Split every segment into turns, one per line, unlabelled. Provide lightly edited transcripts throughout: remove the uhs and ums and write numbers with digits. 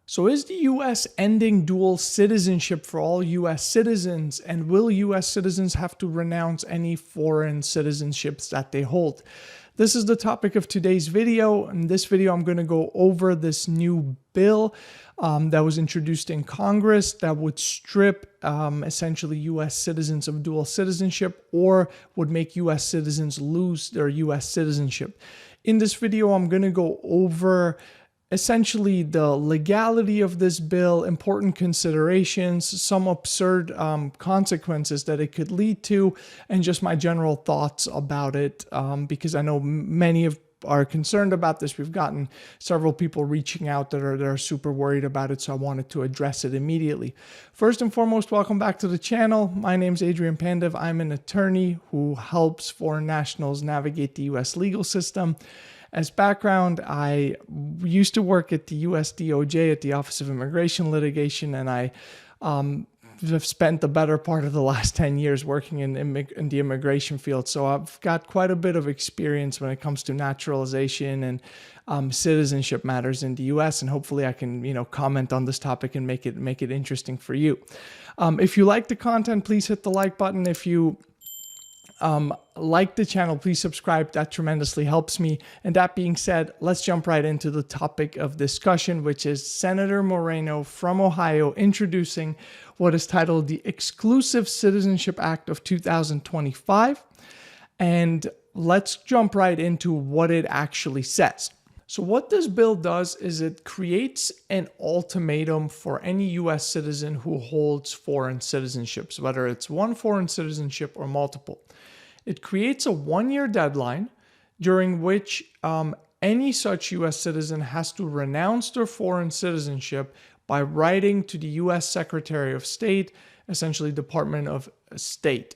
So is the US ending dual citizenship for all US citizens, and will US citizens have to renounce any foreign citizenships that they hold? This is the topic of today's video. In this video, I'm going to go over this new bill that was introduced in Congress that would strip essentially US citizens of dual citizenship, or would make US citizens lose their US citizenship. In this video, I'm going to go over essentially the legality of this bill, important considerations, some absurd consequences that it could lead to, and just my general thoughts about it, because I know many are concerned about this. We've gotten several people reaching out that are super worried about it, so I wanted to address it immediately. First and foremost, welcome back to the channel. My name is Adrian Pandev. I'm an attorney who helps foreign nationals navigate the US legal system. As background, I used to work at the US DOJ at the Office of Immigration Litigation, and I have spent the better part of the last 10 years working in the immigration field. So I've got quite a bit of experience when it comes to naturalization and citizenship matters in the US, and hopefully I can, comment on this topic and make it interesting for you. If you like the content, please hit the like button. If you like the channel, please subscribe. That tremendously helps me. And that being said, let's jump right into the topic of discussion, which is Senator Moreno from Ohio introducing what is titled the Exclusive Citizenship Act of 2025. And let's jump right into what it actually says. So what this bill does is it creates an ultimatum for any US citizen who holds foreign citizenships, whether it's one foreign citizenship or multiple. It creates a one-year deadline during which any such US citizen has to renounce their foreign citizenship by writing to the US Secretary of State, essentially Department of State.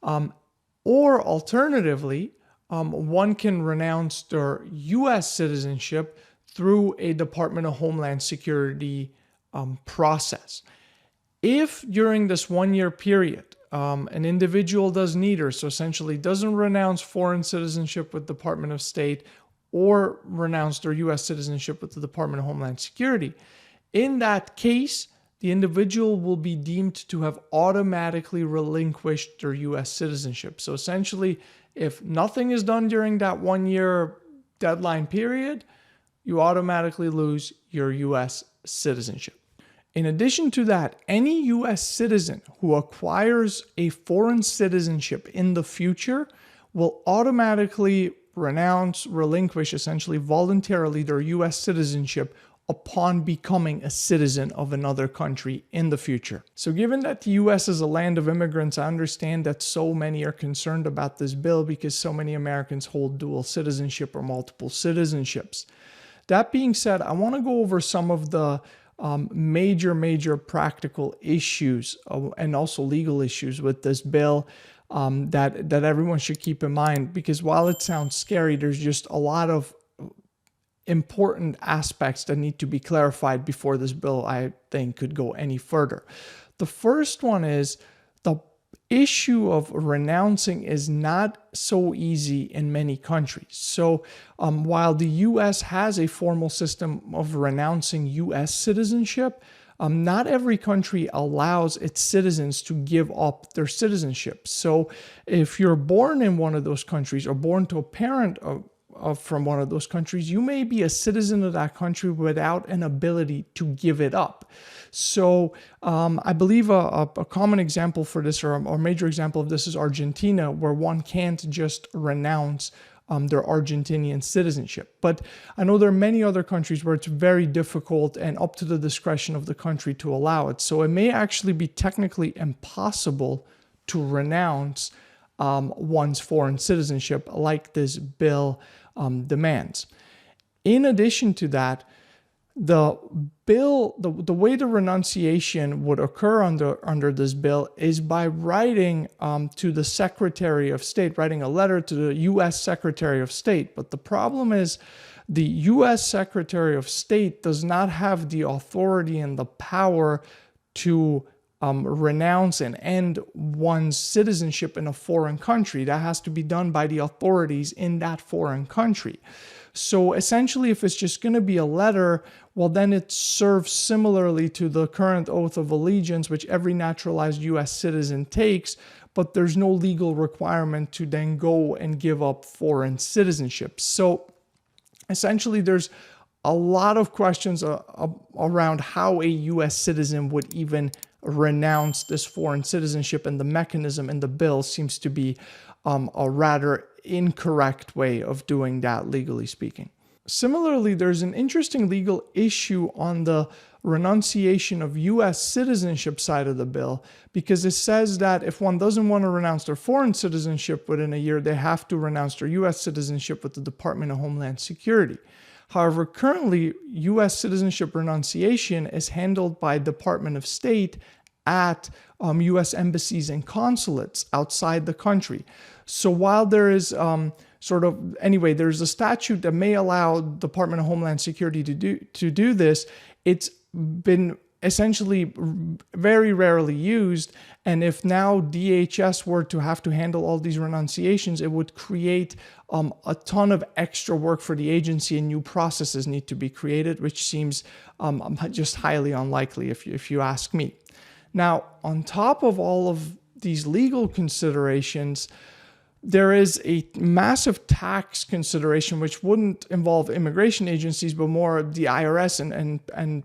Or alternatively, one can renounce their US citizenship through a Department of Homeland Security process. If during this one-year period, an individual does neither, so essentially doesn't renounce foreign citizenship with Department of State or renounce their US citizenship with the Department of Homeland Security, in that case, the individual will be deemed to have automatically relinquished their US citizenship. So essentially, if nothing is done during that one-year deadline period, you automatically lose your US citizenship. In addition to that, any US citizen who acquires a foreign citizenship in the future will automatically relinquish, essentially voluntarily, their US citizenship upon becoming a citizen of another country in the future. So given that the US is a land of immigrants, I understand that so many are concerned about this bill because so many Americans hold dual citizenship or multiple citizenships. That being said, I want to go over some of the major practical issues and also legal issues with this bill that everyone should keep in mind, because while it sounds scary, there's just a lot of important aspects that need to be clarified before this bill, I think, could go any further. The first one is the issue of renouncing is not so easy in many countries. So while the US has a formal system of renouncing US citizenship, not every country allows its citizens to give up their citizenship. So if you're born in one of those countries or born to a parent from one of those countries, you may be a citizen of that country without an ability to give it up. So I believe a common example for this, or a major example of this, is Argentina, where one can't just renounce their Argentinian citizenship. But I know there are many other countries where it's very difficult and up to the discretion of the country to allow it. So it may actually be technically impossible to renounce one's foreign citizenship like this bill demands. In addition to that, the way the renunciation would occur under this bill is by writing to the Secretary of State, writing a letter to the U.S. Secretary of State. But the problem is the U.S. Secretary of State does not have the authority and the power to renounce and end one's citizenship in a foreign country. That has to be done by the authorities in that foreign country. So essentially, if it's just going to be a letter, well, then it serves similarly to the current oath of allegiance, which every naturalized U.S. citizen takes, but there's no legal requirement to then go and give up foreign citizenship. So essentially, there's a lot of questions around how a U.S. citizen would even renounce this foreign citizenship, and the mechanism in the bill seems to be a rather incorrect way of doing that, legally speaking. Similarly, there's an interesting legal issue on the renunciation of U.S. citizenship side of the bill, because it says that if one doesn't want to renounce their foreign citizenship within a year, they have to renounce their U.S. citizenship with the Department of Homeland Security. However, currently, U.S. citizenship renunciation is handled by Department of State at U.S. embassies and consulates outside the country. So while there is there's a statute that may allow Department of Homeland Security to do this, it's been essentially very rarely used. And if now DHS were to have to handle all these renunciations, it would create a ton of extra work for the agency, and new processes need to be created, which seems just highly unlikely if you ask me. Now, on top of all of these legal considerations, there is a massive tax consideration, which wouldn't involve immigration agencies, but more the IRS and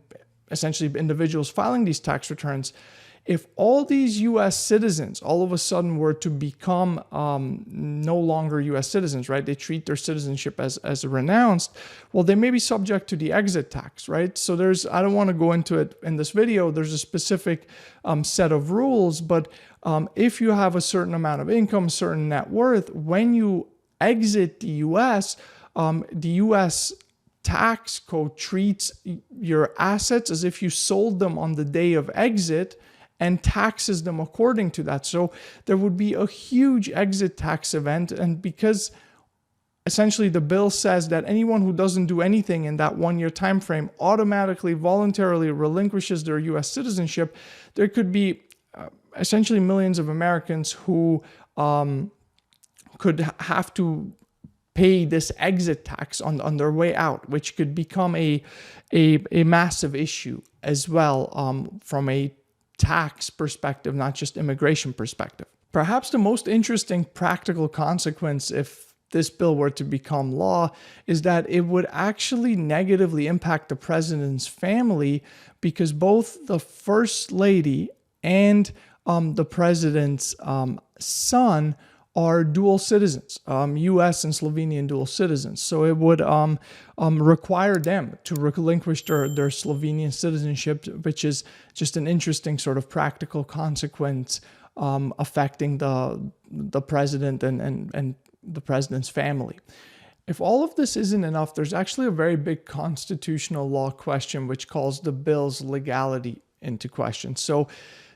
essentially individuals filing these tax returns. If all these U.S. citizens all of a sudden were to become no longer U.S. citizens, right? They treat their citizenship as renounced. Well, they may be subject to the exit tax, right? So I don't want to go into it in this video. There's a specific set of rules, but if you have a certain amount of income, certain net worth, when you exit the U.S., the U.S. tax code treats your assets as if you sold them on the day of exit and taxes them according to that. So there would be a huge exit tax event. And because essentially the bill says that anyone who doesn't do anything in that 1 year time frame automatically, voluntarily relinquishes their U.S. citizenship, there could be essentially millions of Americans who could have to pay this exit tax on their way out, which could become a massive issue as well from a tax perspective, not just immigration perspective. Perhaps the most interesting practical consequence if this bill were to become law is that it would actually negatively impact the president's family, because both the First Lady and the president's son are dual citizens, U.S. and Slovenian dual citizens. So it would require them to relinquish their Slovenian citizenship, which is just an interesting sort of practical consequence affecting the president and the president's family. If all of this isn't enough, there's actually a very big constitutional law question which calls the bill's legality into question. So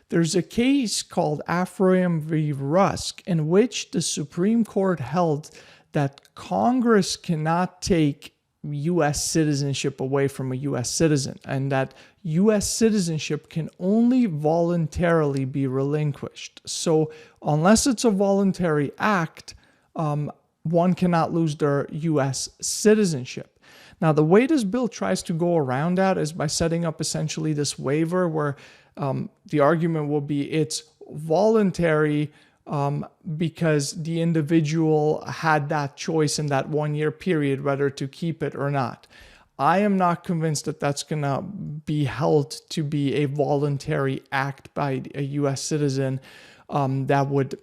there's a case called Afroyim v. Rusk in which the Supreme Court held that Congress cannot take U.S. citizenship away from a U.S. citizen, and that U.S. citizenship can only voluntarily be relinquished. So unless it's a voluntary act, one cannot lose their U.S. citizenship. Now, the way this bill tries to go around that is by setting up essentially this waiver where the argument will be it's voluntary because the individual had that choice in that 1 year period whether to keep it or not. I am not convinced that that's going to be held to be a voluntary act by a U.S. citizen that would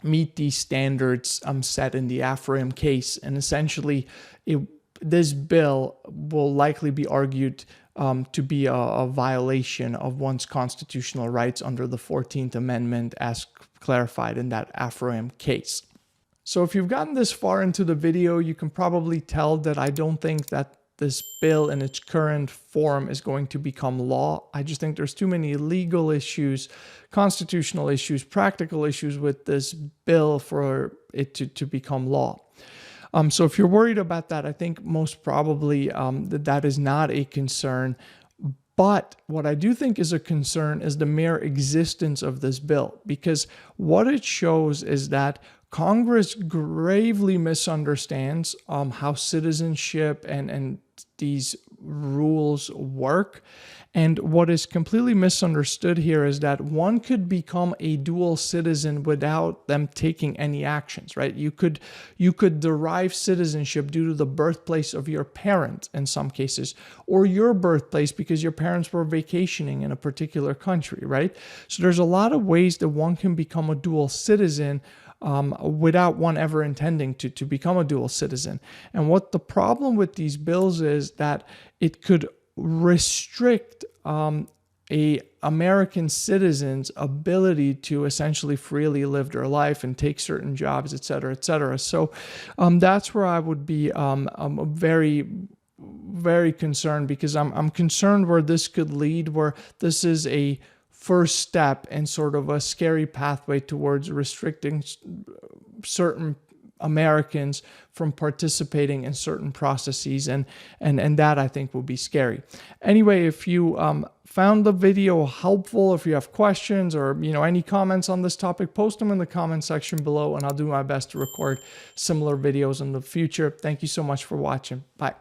meet these standards set in the Afroyim case. And essentially, this bill will likely be argued to be a violation of one's constitutional rights under the 14th Amendment as clarified in that Afroyim case. So if you've gotten this far into the video, you can probably tell that I don't think that this bill in its current form is going to become law. I just think there's too many legal issues, constitutional issues, practical issues with this bill for it to become law. So if you're worried about that, I think most probably that is not a concern. But what I do think is a concern is the mere existence of this bill, because what it shows is that Congress gravely misunderstands how citizenship and these rules work. And what is completely misunderstood here is that one could become a dual citizen without them taking any actions, right? You could derive citizenship due to the birthplace of your parent in some cases, or your birthplace because your parents were vacationing in a particular country, right? So there's a lot of ways that one can become a dual citizen without one ever intending to become a dual citizen. And what the problem with these bills is that it could restrict a American citizen's ability to essentially freely live their life and take certain jobs, et cetera, et cetera. So that's where I would be very, very concerned, because I'm concerned where this could lead, where this is a first step in sort of a scary pathway towards restricting certain Americans from participating in certain processes, and that I think will be scary. Anyway, if you found the video helpful, if you have questions or any comments on this topic, post them in the comment section below, and I'll do my best to record similar videos in the future. Thank you so much for watching. Bye.